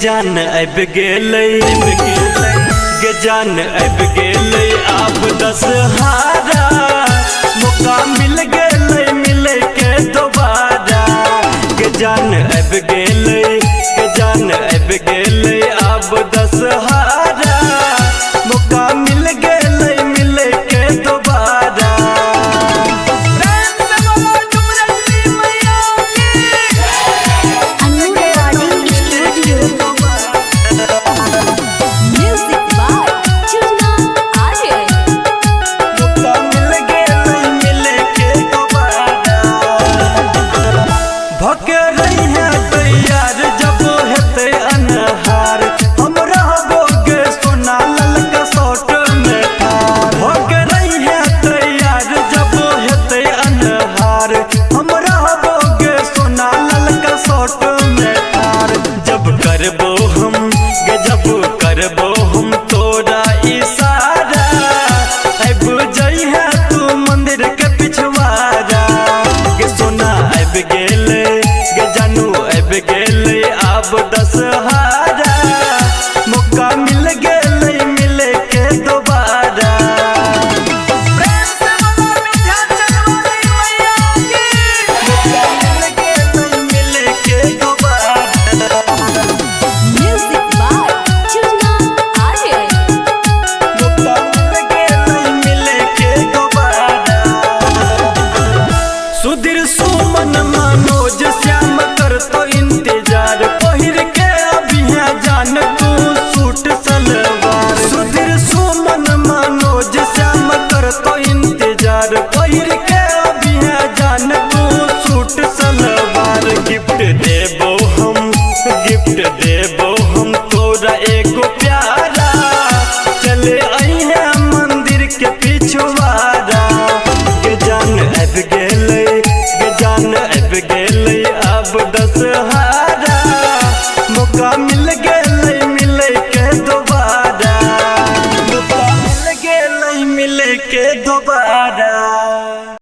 जान अब गेलै गे जान अब गेलै अब दशहरा मौका मिल गेलै मिले के दोबारा गे जान अब गेलै गे जान अब गेलै अब दशहरा मौका मिल गेलै मिले के दोबारा। करबो हम तोरा इशारा अब जइहा तू मंदिर के पिछवाड़ा गे सोना अब गेलै गे जानू अब गेलै अब दशहरा मौका मिल गेलै मिले के दोबारा। सुधीर सुमन मनोज श्याम कर तो इंतजार पहिर के अभिया जान तू सूट सलवार। सुधीर सुमन मनोज श्याम कर तो इंतजार पहिर के अभिया जान तू सूट सलवार। गिफ्ट देबो हम तोरा एगो प्यारा चले अइहा मंदिर के पिछवाड़ा गे जान अब गेलै गे जान अब गेलै अब दशहरा।